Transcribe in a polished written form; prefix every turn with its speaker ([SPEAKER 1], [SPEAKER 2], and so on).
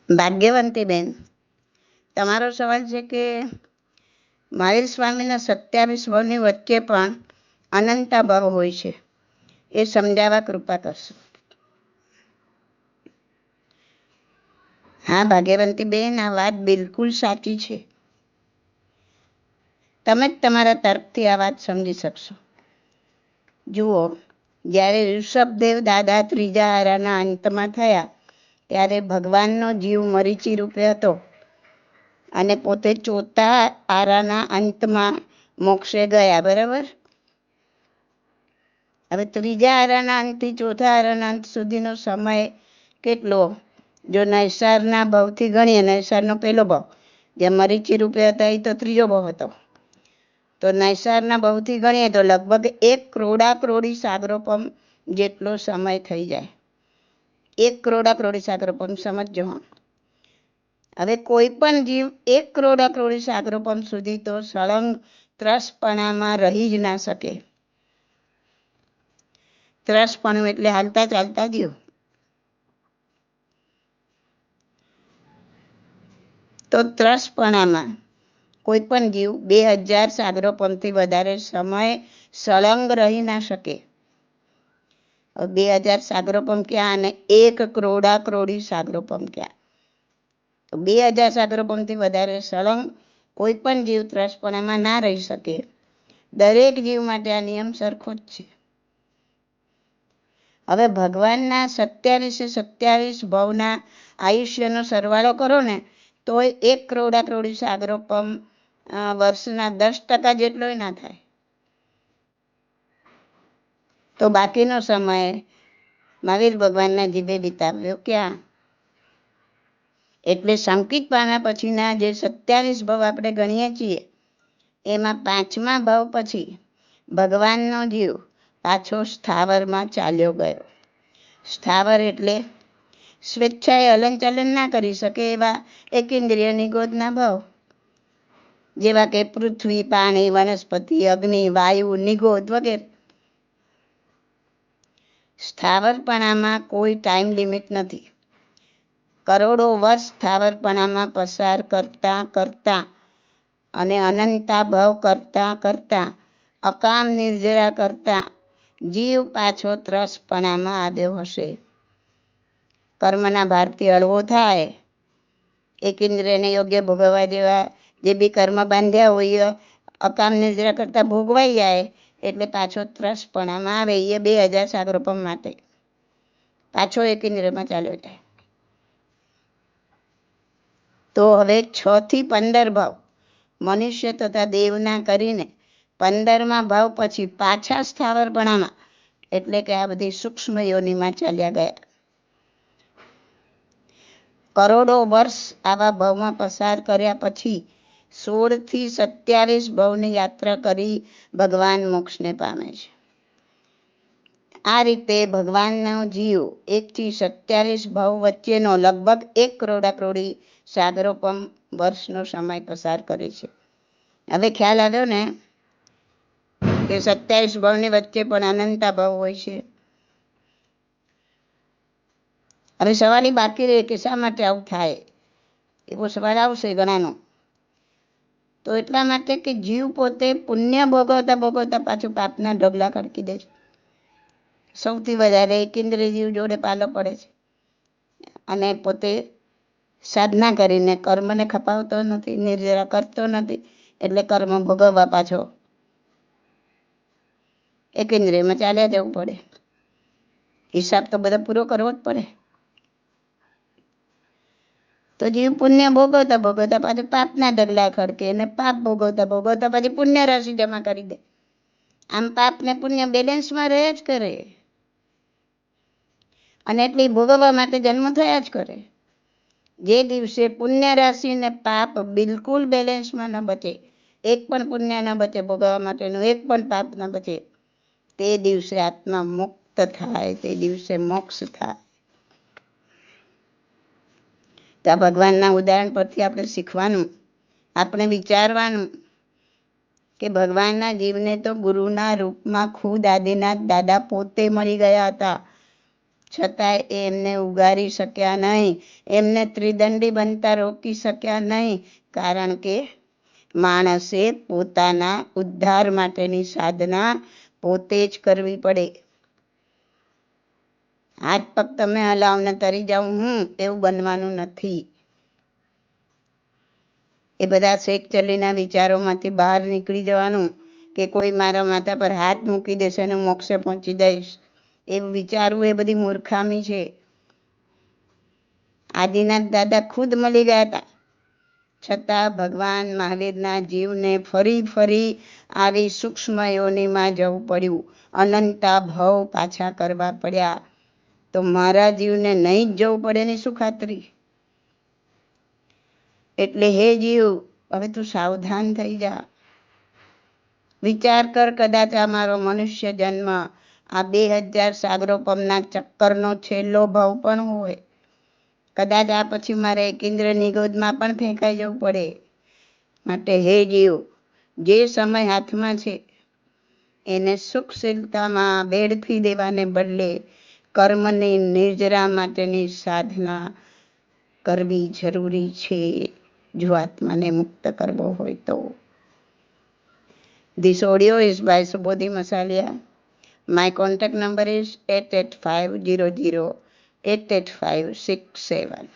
[SPEAKER 1] ભાગ્યવંતી બેન, તમારો સવાલ છે કે મહાવીર સ્વામીના 27 ભાવની વચ્ચે પણ અનંતા ભાવ હોય છે, એ સમજાવવા કૃપા કરશો. હા ભાગ્યવંતી બેન, આ વાત બિલકુલ સાચી છે. તમે જ તમારા તર્કથી આ વાત સમજી શકશો. જુઓ, જ્યારે ઋષભદેવ દાદા ત્રીજા આરાના અંતમાં થયા ત્યારે ભગવાનનો જીવ મરીચી રૂપે હતો અને પોતે ચોથા આરાના અંતમાં મોક્ષે ગયા. બરાબર. હવે ત્રીજા આરાના અંતથી ચોથા આરાના અંત સુધીનો સમય કેટલો? જો નૈસારના ભાવથી ગણીએ, નૈસારનો પહેલો ભાવ, જે મરીચી રૂપે હતા એ તો ત્રીજો ભાવ હતો, તો નૈસારના ભાવથી ગણીએ તો લગભગ 1 કરોડા સાગરોપમ જેટલો સમય થઈ જાય. 1 કરોડા સાગરોપમ, સમજજો. હવે કોઈ પણ જીવ 1 કરોડા સાગરોપમ સુધી તો સળંગ ત્રસપણામાં રહી જ ના શકે. ત્રસપણું એટલે હાલતા ચાલતા જીવ. તો ત્રસપણામાં કોઈ પણ જીવ 2000 સાગરોપમથી વધારે સમય સળંગ રહી ના શકે. 2000 સાગરોપમ ક્યાં અને 1 કરોડા સાગરોપમ ક્યાં? તો 2000 સાગરોપમથી વધારે સળંગ કોઈ પણ જીવ ત્રસપણામાં ના રહી શકે. દરેક જીવ માટે આ નિયમ સરખો જ છે. હવે ભગવાનના 27 ભાવના આયુષ્યનો સરવાળો કરો ને તો 1 કરોડા સાગરોપમ વર્ષના 10% જેટલોય ના થાય. તો બાકીનો સમય મહાવીર ભગવાનના જીભે વિતાવ્યો ક્યાં? એટલે સંકિત પામ્યા પછીના જે 27 ભાવ આપણે ગણીએ છીએ એમાં 5મા ભાવ પછી ભગવાનનો જીવ પાછો સ્થાવરમાં ચાલ્યો ગયો. સ્થાવર એટલે સ્વેચ્છાએ હલનચલન ના કરી શકે એવા એકેન્દ્રિય નિગોદના ભાવ, જેવા કે પૃથ્વી, પાણી, વનસ્પતિ, અગ્નિ, વાયુ, નિગોદ વગેરે. સ્થાવરપણામાં કોઈ ટાઈમ લિમિટ નથી. કરોડો વર્ષ સ્થાવરપણામાં પસાર કરતા કરતા અને અનંતા ભાવ કરતા કરતા અકામ નિર્જરા કરતા જીવ પાછો ત્રસપણામાં આવ્યો હશે. કર્મના ભારથી હળવો થાય, એકેન્દ્રિયને યોગ્ય ભોગવવા જેવા જે બી કર્મ બાંધ્યા હોય અકામ નિર્જરા કરતા ભોગવાઈ જાય એટલે પાછો ત્રસપણામાં આવે. એ 2000 સાગરોપમ માટે પાછો એકેન્દ્રિયમાં ચાલ્યો જાય. તો હવે 6 થી 15 ભાવ મનુષ્ય તથા દેવના કરીને 15મા ભાવ પછી પાછા સ્થાવરપણામાં એટલે કે આ બધી સૂક્ષ્મ યોનિમાં ચાલ્યા ગયા. કરોડો વર્ષ આવા ભાવમાં પસાર કર્યા પછી 16 થી 27 ભાવની યાત્રા કરી ભગવાન મોક્ષને પામે છે. આ રીતે ભગવાનનો જીવ 1 થી 27 ભાવ વચ્ચેનો લગભગ 1 કરોડા સાગરોપમ વર્ષનો સમય પસાર કરે છે. હવે ખ્યાલ આવ્યો ને કે 27 ભાવની વચ્ચે પણ અનંતા ભાવ હોય છે. હવે સવાલ એ બાકી રહે કે શા માટે આવું થાય? એવો સવાલ આવશે ઘણાનો. તો એટલા માટે કે જીવ પોતે પુણ્ય ભોગવતા પાછું પાપના ઢગલા ખડકી દે છે. સૌથી વધારે એકેન્દ્રિય જીવ જોડે પાલો પડે છે અને પોતે સાધના કરીને કર્મને ખપાવતો નથી, નિર્જરા કરતો નથી, એટલે કર્મ ભોગવવા પાછો એકેન્દ્રિયમાં ચાલ્યા જવું પડે. હિસાબ તો બધા પૂરો કરવો જ પડે. તો જીવ પુણ્ય ભોગવતા પાછું પાપના ઢગલા ખડકે અને પાપ ભોગવતા પછી પુણ્ય રાશિ જમા કરી દે. આમ પાપ ને પુણ્ય બેલેન્સમાં રહે જ કરે અને એટલી ભોગવવા માટે જન્મ થયા જ કરે. જે દિવસે પુણ્ય રાશિ ને પાપ બિલકુલ બેલેન્સમાં ન બચે, એક પણ પુણ્ય ન બચે ભોગવવા માટેનું, એક પણ પાપ ન બચે, તે દિવસે આત્મા મુક્ત થાય, તે દિવસે મોક્ષ થાય. તો આ ભગવાનના ઉદાહરણ પરથી આપણે શીખવાનું, આપણે વિચારવાનું કે ભગવાનના જીવને તો ગુરુના રૂપમાં ખુદ આદિનાથ દાદા પોતે મળી ગયા હતા. છતાંય એ એમને ઉગારી શક્યા નહીં, એમને ત્રિદંડી બનતા રોકી શક્યા નહીં, કારણ કે માણસે પોતાના ઉદ્ધાર માટેની સાધના પોતે જ કરવી પડે. હાથ પગ તમે હલાવને તરી જાઉં એવું બનવાનું નથી. એ બધા શેખ ચલીના વિચારોમાંથી બહાર નીકળી જવાનું કે કોઈ મારા માથા પર હાથ મૂકી દેશે અને મોક્ષે પહોંચી જઈશ, એવું વિચારવું એ બધી મૂર્ખામી છે. આદિનાથ દાદા ખુદ મળી ગયા હતા, છતાં ભગવાન મહાવીરના જીવને ફરી ફરી આવી સૂક્ષ્મ યોનિમાં જવું પડ્યું, અનંતા ભવ પાછા કરવા પડ્યા. તો મારા જીવને નહીં જ જવું પડે ની શું ખાતરી? એટલે હે જીવ, હવે તું સાવધાન થઈ જા. વિચાર કર, કદાચ આ મારો મનુષ્ય જન્મ આ 2000 સાગરોપમના ચક્કરનો છેલ્લો ભાવ પણ હોય. કદાચ આ પછી મારે એકેન્દ્રની ગોદમાં પણ ફેંકાઈ જવું પડે. માટે હે જીવ, જે સમય હાથમાં છે એને સુખશીલતામાં વેડફી દેવાને બદલે કર્મની નિર્જરા માટેની સાધના કરવી જરૂરી છે, જો આત્માને મુક્ત કરવો હોય તો. This audio is by Subodhi Masalia. My contact number is 88500 88567.